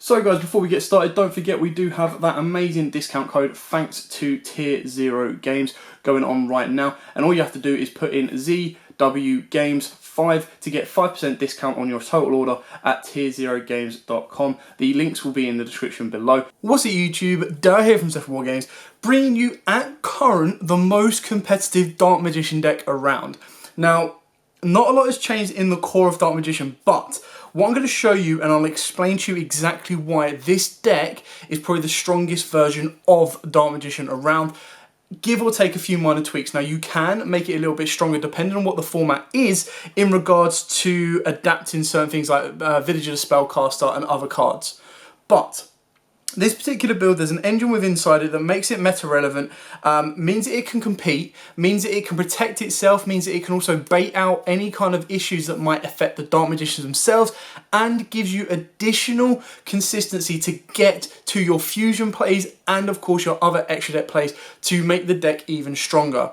So guys, before we get started, don't forget we do have that amazing discount code thanks to Tier 0 Games going on right now. And all you have to do is put in ZW Games 5 to get 5% discount on your total order at tier0games.com. The links will be in the description below. What's up YouTube? Dara here from Seven War Games, bringing you at current the most competitive Dark Magician deck around. Now, not a lot has changed in the core of Dark Magician, but what I'm going to show you, and I'll explain to you exactly why this deck is probably the strongest version of Dark Magician around, give or take a few minor tweaks. Now, you can make it a little bit stronger depending on what the format is in regards to adapting certain things like Villager the Spellcaster and other cards. But this particular build, there's an engine within inside it that makes it meta relevant, means that it can compete, means that it can protect itself, means that it can also bait out any kind of issues that might affect the Dark Magicians themselves, and gives you additional consistency to get to your fusion plays and of course your other extra deck plays to make the deck even stronger.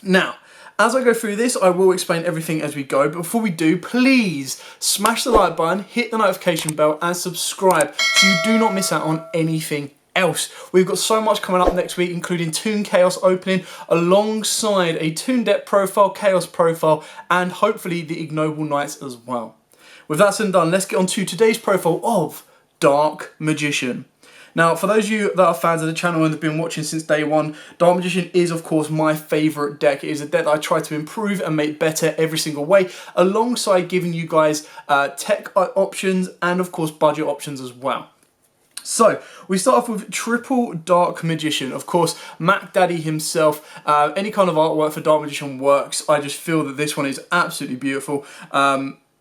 Now, as I go through this, I will explain everything as we go, but before we do, please smash the like button, hit the notification bell, and subscribe so you do not miss out on anything else. We've got so much coming up next week, including Toon Chaos opening, alongside a Toon Deck profile, Chaos profile, and hopefully the Ignoble Knights as well. With that said and done, let's get on to today's profile of Dark Magician. Now, for those of you that are fans of the channel and have been watching since day one, Dark Magician is, of course, my favourite deck. It is a deck that I try to improve and make better every single way, alongside giving you guys tech options and, of course, budget options as well. So, we start off with triple Dark Magician. Of course, Mac Daddy himself, any kind of artwork for Dark Magician works. I just feel that this one is absolutely beautiful.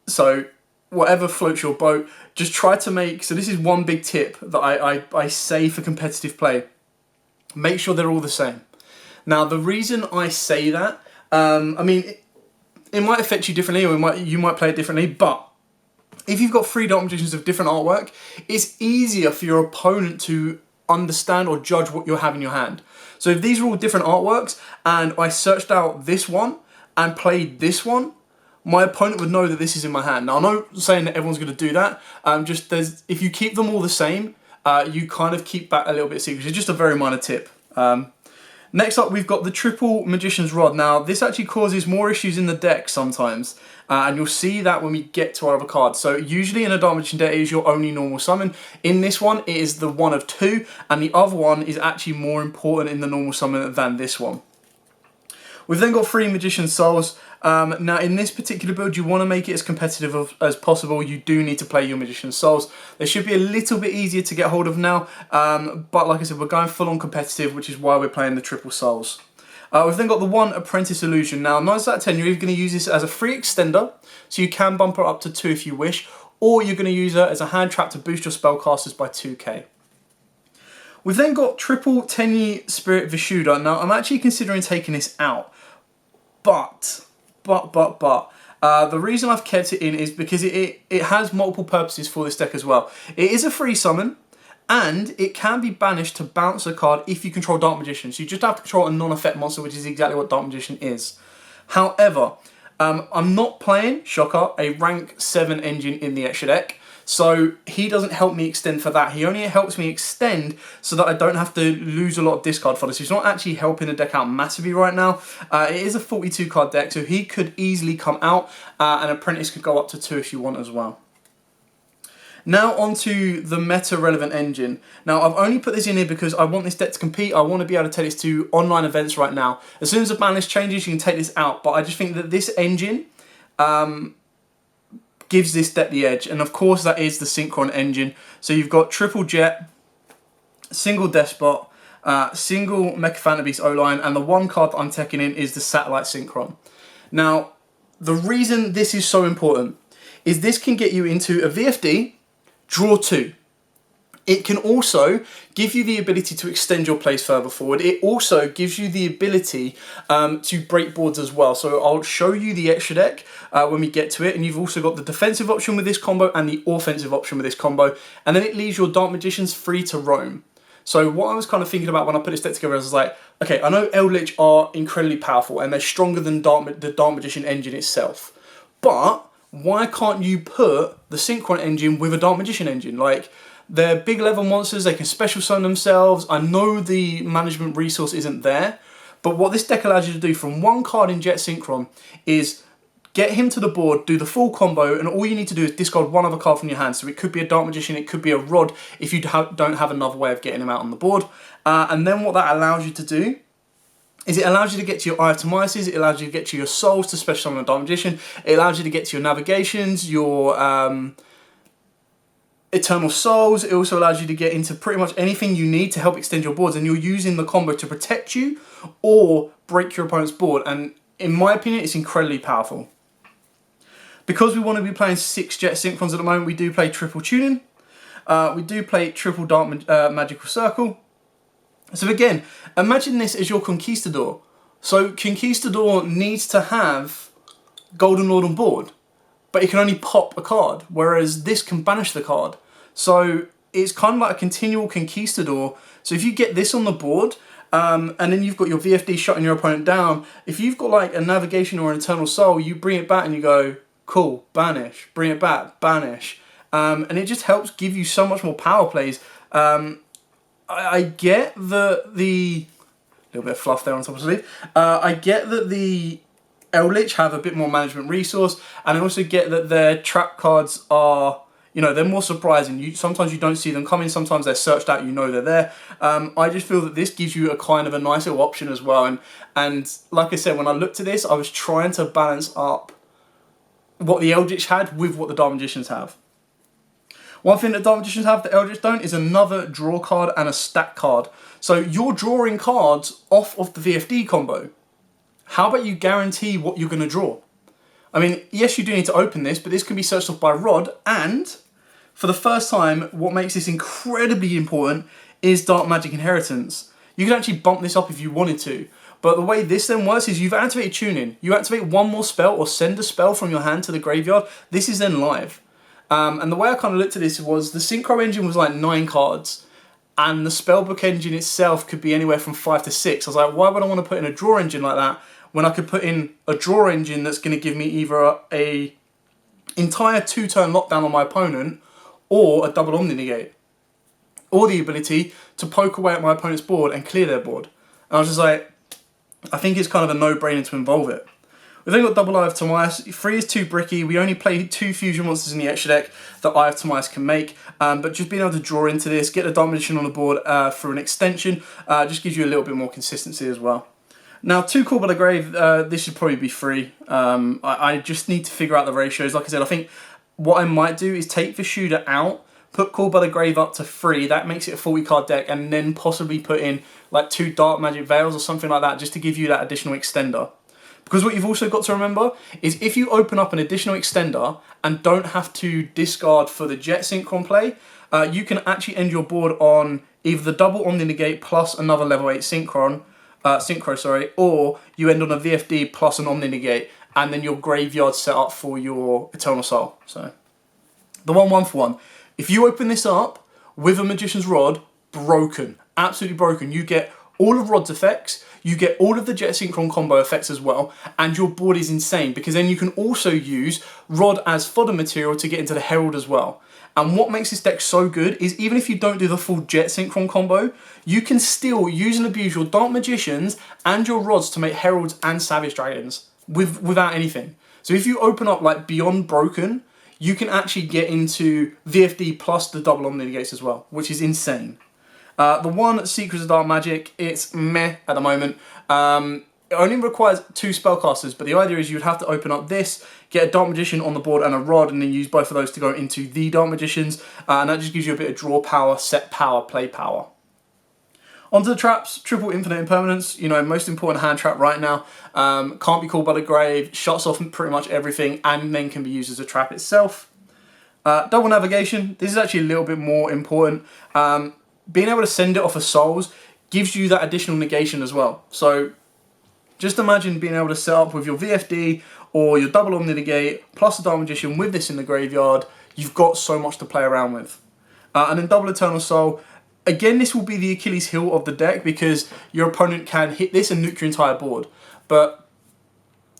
So, whatever floats your boat, just try to make, so this is one big tip that I say for competitive play, make sure they're all the same. Now, the reason I say that, I mean, it might affect you differently, or you might play it differently, but if you've got 3 Dark Magicians of different artwork, it's easier for your opponent to understand or judge what you have in your hand. So if these are all different artworks, and I searched out this one and played this one, my opponent would know that this is in my hand. Now, I'm not saying that everyone's going to do that. If you keep them all the same, you kind of keep back a little bit of secrets. It's just a very minor tip. Next up, we've got the triple Magician's Rod. Now, this actually causes more issues in the deck sometimes, and you'll see that when we get to our other cards. So usually in a Dark Magician deck, it is your only normal summon. In this one, it is the one of 2, and the other one is actually more important in the normal summon than this one. We've then got 3 Magician Souls. Now, in this particular build, you want to make it as competitive as possible. You do need to play your Magician Souls. They should be a little bit easier to get hold of now, but like I said, we're going full on competitive, which is why we're playing the triple Souls. We've then got the 1 Apprentice Illusion. Now, 9 out of 10, you're either going to use this as a free extender, so you can bump her up to 2 if you wish, or you're going to use her as a hand trap to boost your spellcasters by 2k. We've then got triple Tenyi Spirit Vishuddha. Now, I'm actually considering taking this out, but the reason I've kept it in is because it has multiple purposes for this deck as well. It is a free summon, and it can be banished to bounce a card if you control Dark Magician. So you just have to control a non-effect monster, which is exactly what Dark Magician is. However, I'm not playing, shocker, a rank 7 engine in the extra deck. So he doesn't help me extend for that. He only helps me extend so that I don't have to lose a lot of discard fodder. So he's not actually helping the deck out massively right now. It is a 42 card deck, so he could easily come out, and Apprentice could go up to 2 if you want as well. Now onto the meta relevant engine. Now, I've only put this in here because I want this deck to compete. I want to be able to take this to online events right now. As soon as the ban list changes, you can take this out, but I just think that this engine gives this deck the edge, and of course that is the Synchron engine. So you've got triple Jet, single Despot, single Mecha Phantom Beast O-Line, and the 1 card that I'm taking in is the Satellite Synchron. Now, the reason this is so important is this can get you into a VFD, draw 2. It can also give you the ability to extend your plays further forward. It also gives you the ability to break boards as well. So I'll show you the extra deck when we get to it. And you've also got the defensive option with this combo and the offensive option with this combo. And then it leaves your Dark Magicians free to roam. So what I was kind of thinking about when I put this deck together, I was like, okay, I know Eldritch are incredibly powerful and they're stronger than the Dark Magician engine itself. But why can't you put the Synchron engine with a Dark Magician engine? Like, They're big level monsters, they can special summon themselves. I know the management resource isn't there, but what this deck allows you to do from one card in Jet Synchron is get him to the board, do the full combo, and all you need to do is discard one other card from your hand. So it could be a Dark Magician, it could be a Rod if you don't have another way of getting him out on the board. And then what that allows you to do is it allows you to get to your Eye of Timaeus, it allows you to get to your Souls to special summon a Dark Magician, it allows you to get to your Navigations, your Eternal Souls. It also allows you to get into pretty much anything you need to help extend your boards, and you're using the combo to protect you or break your opponent's board, and in my opinion it's incredibly powerful. Because we want to be playing 6 Jet Synchrons at the moment, we do play triple tuning, we do play triple Dark Magical Circle. So again, imagine this as your Conquistador. So Conquistador needs to have Golden Lord on board, but it can only pop a card, whereas this can banish the card. So it's kind of like a continual Conquistador. So if you get this on the board, and then you've got your VFD shutting your opponent down, if you've got like a Navigation or an Eternal Soul, you bring it back and you go, cool, banish, bring it back, banish. And it just helps give you so much more power plays. I get that the... little bit of fluff there on top of the sleeve. I get that the Eldritch have a bit more management resource, and I also get that their trap cards are, you know, they're more surprising. Sometimes you don't see them coming, sometimes they're searched out, you know they're there. I just feel that this gives you a kind of a nice little option as well, and like I said, when I looked at this, I was trying to balance up what the Eldritch had with what the Dark Magicians have. One thing that Dark Magicians have that Eldritch don't is another draw card and a stack card. So you're drawing cards off of the VFD combo. How about you guarantee what you're going to draw? I mean, yes, you do need to open this, but this can be searched off by Rod, and for the first time, what makes this incredibly important is Dark Magic Inheritance. You can actually bump this up if you wanted to, but the way this then works is you've activated Tuning. You activate one more spell or send a spell from your hand to the graveyard. This is then live. And the way I kind of looked at this was the Synchro engine was like 9 cards, and the Spellbook engine itself could be anywhere from 5 to 6. I was like, why would I want to put in a draw engine like that when I could put in a draw engine that's going to give me either a entire 2-turn lockdown on my opponent or a double Omni Negate, or the ability to poke away at my opponent's board and clear their board. And I was just like, I think it's kind of a no-brainer to involve it. We've then got double Eye of Timaeus. 3 is too bricky. We only play 2 fusion monsters in the extra deck that Eye of Timaeus can make. But just being able to draw into this, get the Dark Magician on the board for an extension, just gives you a little bit more consistency as well. Now, 2 Call by the Grave, this should probably be free. I just need to figure out the ratios. Like I said, I think what I might do is take the Shooter out, put Call by the Grave up to 3, that makes it a 40 card deck, and then possibly put in like 2 Dark Magic Veils or something like that, just to give you that additional extender. Because what you've also got to remember is if you open up an additional extender and don't have to discard for the Jet Synchron play, you can actually end your board on either the double Omni Negate plus another level 8 Synchro, or you end on a VFD plus an Omni Negate, and then your graveyard set up for your Eternal Soul. So the 1/1 for 1. If you open this up with a Magician's Rod, broken, absolutely broken. You get all of Rod's effects, you get all of the Jet Synchron combo effects as well, and your board is insane, because then you can also use Rod as fodder material to get into the Herald as well. And what makes this deck so good is even if you don't do the full Jet Synchron combo, you can still use and abuse your Dark Magicians and your Rods to make Heralds and Savage Dragons without anything. So if you open up like beyond broken, you can actually get into VFD plus the double Omni Negates as well, which is insane. The one Secrets of Dark Magic, it's meh at the moment. It only requires 2 spellcasters, but the idea is you'd have to open up this, get a Dark Magician on the board and a Rod, and then use both of those to go into the Dark Magicians, and that just gives you a bit of draw power, set power, play power. Onto the traps, triple Infinite Impermanence, you know, most important hand trap right now. Can't be called by the grave, shuts off pretty much everything, and then can be used as a trap itself. Double Navigation, this is actually a little bit more important. Being able to send it off of Souls gives you that additional negation as well. So just imagine being able to set up with your VFD or your double Omni Negate plus a Dark Magician with this in the graveyard. You've got so much to play around with. And then double Eternal Soul. Again, this will be the Achilles heel of the deck because your opponent can hit this and nuke your entire board. But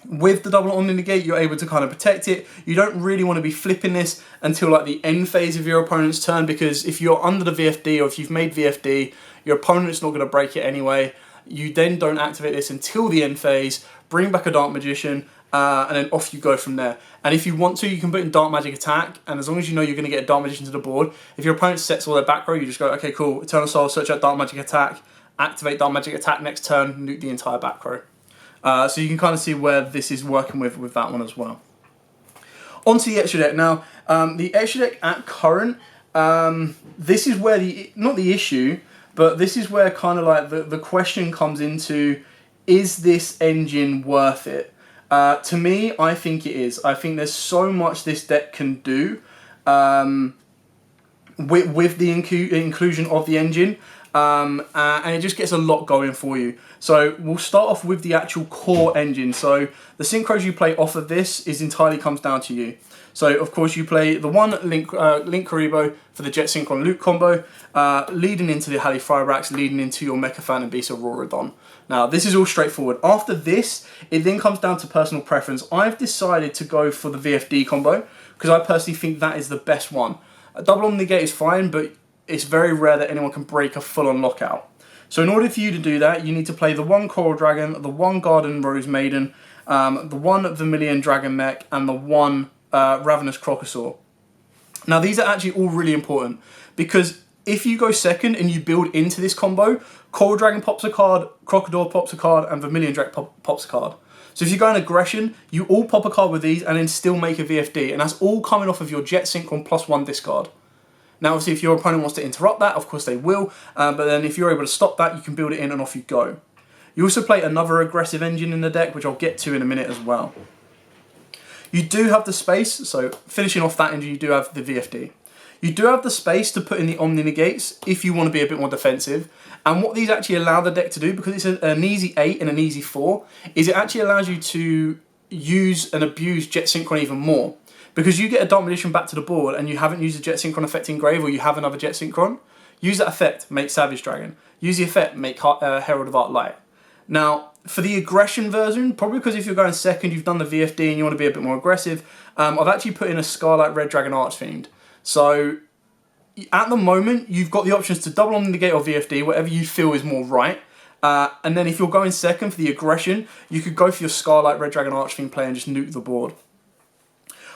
With the double Omni Negate, you're able to kind of protect it. You don't really want to be flipping this until like the end phase of your opponent's turn, because if you're under the VFD or if you've made VFD, your opponent's not going to break it anyway. You then don't activate this until the end phase, bring back a Dark Magician, and then off you go from there. And if you want to, you can put in Dark Magic Attack, and as long as you know you're going to get a Dark Magician to the board, if your opponent sets all their back row, you just go, okay, cool, Eternal Soul, search out Dark Magic Attack, activate Dark Magic Attack next turn, nuke the entire back row. So you can kind of see where this is working with that one as well. Onto the extra deck now. The extra deck at current, this is where not the issue, but this is where kind of like the question comes into, is this engine worth it? To me, I think it is. I think there's so much this deck can do with the inclusion of the engine. And it just gets a lot going for you. So we'll start off with the actual core engine. So the synchros you play off of this entirely comes down to you. So of course you play the one Link Karibo for the Jet Synchron Luke combo, leading into the Halley Firebrax, leading into your Mecha Fan and Beast of Auroradon. Now this is all straightforward. After this, it then comes down to personal preference. I've decided to go for the VFD combo because I personally think that is the best one. A double on negate is fine, but it's very rare that anyone can break a full-on lockout. So in order for you to do that, you need to play the one Coral Dragon, the one Garden Rose Maiden, the one Vermilion Dragon Mech, and the one Ravenous Crocosaur. Now these are actually all really important, because if you go second and you build into this combo, Coral Dragon pops a card, Crocodile pops a card, and Vermilion Dragon pops a card. So if you go in aggression, you all pop a card with these and then still make a VFD, and that's all coming off of your Jet Synchron +1 discard. Now obviously if your opponent wants to interrupt that, of course they will, but then if you're able to stop that, you can build it in and off you go. You also play another aggressive engine in the deck, which I'll get to in a minute as well. You do have the space, so finishing off that engine, you do have the VFD. You do have the space to put in the Omni Negates if you want to be a bit more defensive. And what these actually allow the deck to do, because it's an easy 8 and an easy 4, is it actually allows you to use and abuse Jet Synchron even more. Because you get a Dark Magician back to the board and you haven't used a Jet Synchron effect in Grave, or you have another Jet Synchron, use that effect, make Savage Dragon. Use the effect, make Herald of Arc Light. Now, for the aggression version, probably because if you're going second, you've done the VFD and you want to be a bit more aggressive, I've actually put in a Scarlet Red Dragon Archfiend. So, at the moment, you've got the options to double on the negate or VFD, whatever you feel is more right. And then if you're going second for the aggression, you could go for your Scarlet Red Dragon Archfiend play and just nuke the board.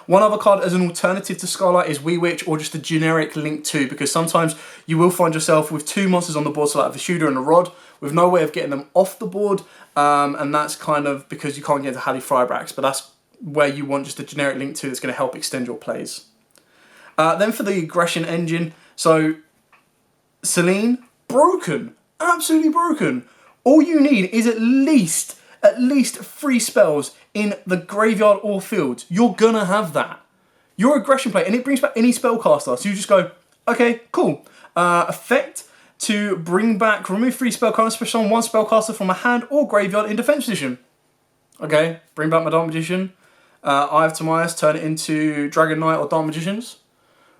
One other card as an alternative to Scarlet is Wee Witch, or just a generic Link 2, because sometimes you will find yourself with two monsters on the board, so like a Shooter and a Rod, with no way of getting them off the board, and that's kind of because you can't get into Halley Firebrax, but that's where you want just a generic Link 2 that's going to help extend your plays. Then for the aggression engine, so Selene, broken, absolutely broken. All you need is at least 3 spells in the graveyard or field. You're gonna have that. Your aggression play, and it brings back any spellcaster. So you just go, okay, cool. Effect to bring back, remove 3 spellcasters, special on 1 spellcaster from a hand or graveyard in defense position. Okay, bring back my Dark Magician. Eye of Timaeus, turn it into Dragon Knight or Dark Magicians.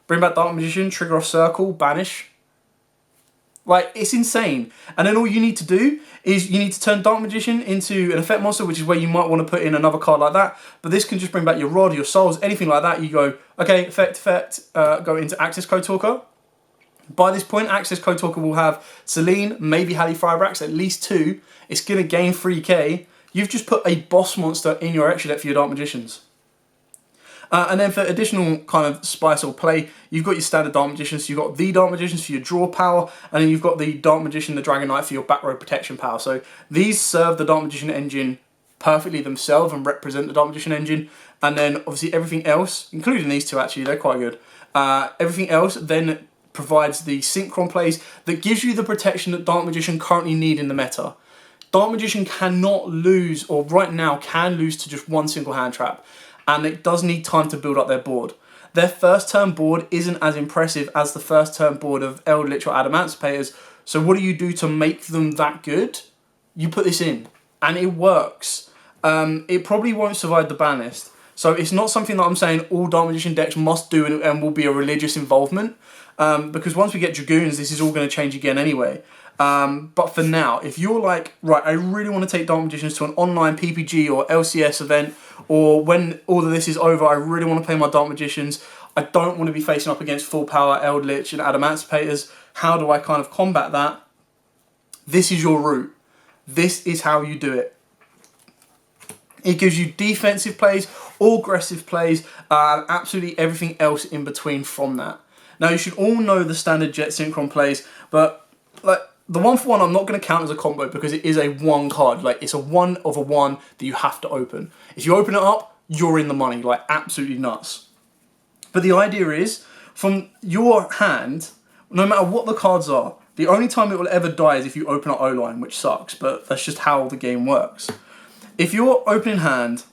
Bring back Dark Magician, trigger off Circle, banish. Like, it's insane. And then all you need to do is you need to turn Dark Magician into an effect monster, which is where you might want to put in another card like that. But this can just bring back your Rod, your Souls, anything like that. You go, okay, effect, go into Access Code Talker. By this point, Access Code Talker will have Selene, maybe Halley Firebrax, at least 2. It's going to gain 3k. You've just put a boss monster in your extra deck for your Dark Magicians. And then for additional kind of spice or play, you've got your standard Dark Magicians. So you've got the Dark Magicians for your draw power, and then you've got the Dark Magician, the Dragon Knight for your back row protection power. So these serve the Dark Magician engine perfectly themselves and represent the Dark Magician engine. And then obviously everything else, including these two actually, they're quite good. Everything else then provides the synchron plays that gives you the protection that Dark Magician currently need in the meta. Dark Magician cannot lose, or right now can lose, to just one single hand trap. And it does need time to build up their board. Their first turn board isn't as impressive as the first turn board of Eldritch or Adamanticators. So what do you do to make them that good? You put this in, and it works. It probably won't survive the ban list. So it's not something that I'm saying all Dark Magician decks must do and will be a religious involvement. Because once we get Dragoons, this is all going to change again anyway. But for now, if you're like, right, I really want to take Dark Magicians to an online PPG or LCS event, or when all of this is over, I really want to play my Dark Magicians, I don't want to be facing up against Full Power, Eldritch and Adamanticators, how do I kind of combat that? This is your route. This is how you do it. It gives you defensive plays, aggressive plays, absolutely everything else in between from that. Now, you should all know the standard Jet Synchron plays, but like the 1-for-1 I'm not going to count as a combo because it is a 1 card. Like, it's a 1 of a 1 that you have to open. If you open it up, you're in the money, like absolutely nuts. But the idea is, from your hand, no matter what the cards are, the only time it will ever die is if you open up O-line, which sucks, but that's just how the game works. If your opening hand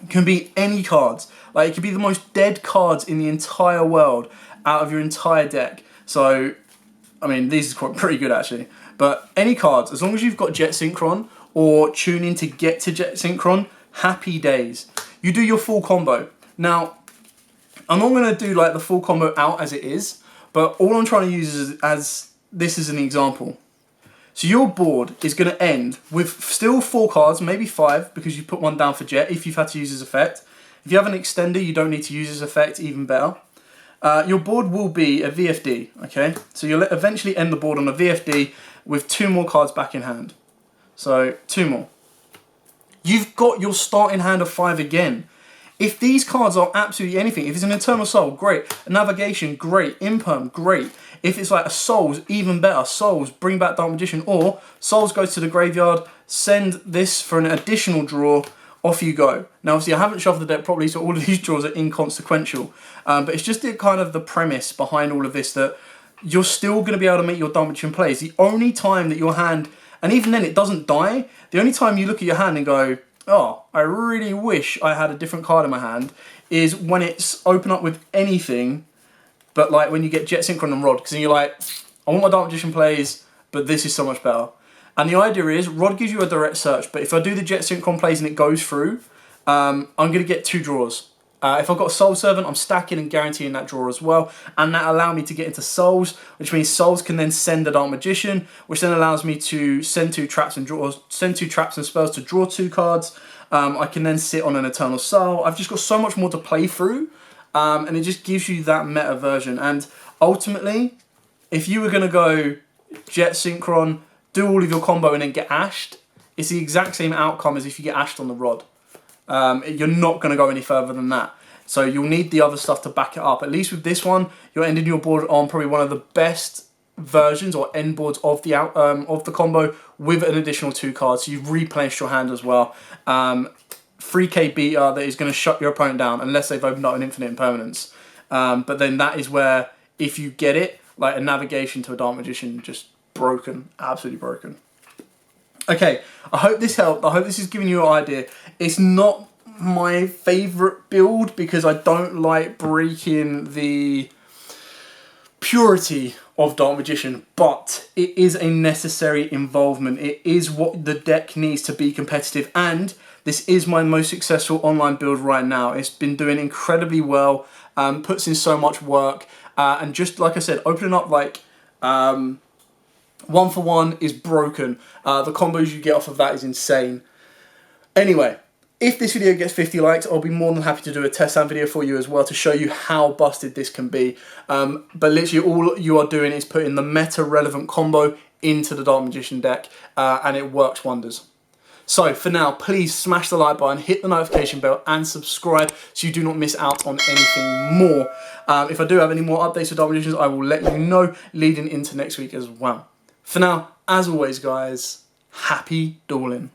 can be any cards, like it could be the most dead cards in the entire world out of your entire deck. So, I mean, these are quite pretty good actually. But any cards, as long as you've got Jet Synchron or tuning to get to Jet Synchron, happy days. You do your full combo. Now, I'm not going to do like the full combo out as it is, but all I'm trying to use is as this is an example. So your board is going to end with still 4 cards, maybe 5, because you put 1 down for Jet if you've had to use his effect. If you have an extender, you don't need to use his effect, even better. Your board will be a VFD, okay? So you'll eventually end the board on a VFD with 2 more cards back in hand. So 2 more. You've got your starting hand of 5 again. If these cards are absolutely anything, if it's an Eternal Soul, great. A Navigation, great. Imperm, great. If it's like a Souls, even better. Souls, bring back Dark Magician. Or Souls goes to the graveyard, send this for an additional draw, off you go. Now obviously I haven't shuffled the deck properly, so all of these draws are inconsequential. But it's just kind of the premise behind all of this, that you're still going to be able to make your Dark Magician plays. The only time that your hand, and even then it doesn't die, the only time you look at your hand and go, oh, I really wish I had a different card in my hand, is when it's open up with anything, but like when you get Jet Synchron and Rod, because then you're like, I want my Dark Magician plays, but this is so much better. And the idea is, Rod gives you a direct search, but if I do the Jet Synchron plays and it goes through, I'm going to get 2 draws. If I've got a Soul Servant, I'm stacking and guaranteeing that draw as well, and that allows me to get into Souls, which means Souls can then send a Dark Magician, which then allows me to send 2 traps and spells to draw 2 cards. I can then sit on an Eternal Soul. I've just got so much more to play through, and it just gives you that meta version. And ultimately, if you were going to go Jet Synchron, do all of your combo and then get ashed, it's the exact same outcome as if you get ashed on the Rod. You're not going to go any further than that. So you'll need the other stuff to back it up. At least with this one, you're ending your board on probably one of the best versions or end boards of the combo with an additional 2 cards. So you've replenished your hand as well. 3k beater that is going to shut your opponent down unless they've opened up an infinite impermanence. But then that is where, if you get it, like a Navigation to a Dark Magician, just broken, absolutely broken. Okay, I hope this helped. I hope this is giving you an idea. It's not my favourite build because I don't like breaking the purity of Dark Magician, but it is a necessary involvement. It is what the deck needs to be competitive, and this is my most successful online build right now. It's been doing incredibly well, puts in so much work, and just like I said, opening up like 1-for-1 is broken. The combos you get off of that is insane. Anyway, if this video gets 50 likes, I'll be more than happy to do a test stand video for you as well to show you how busted this can be. But literally all you are doing is putting the meta relevant combo into the Dark Magician deck, and it works wonders. So for now, please smash the like button, hit the notification bell and subscribe so you do not miss out on anything more. If I do have any more updates for Dark Magicians, I will let you know leading into next week as well. For now, as always guys, happy dueling.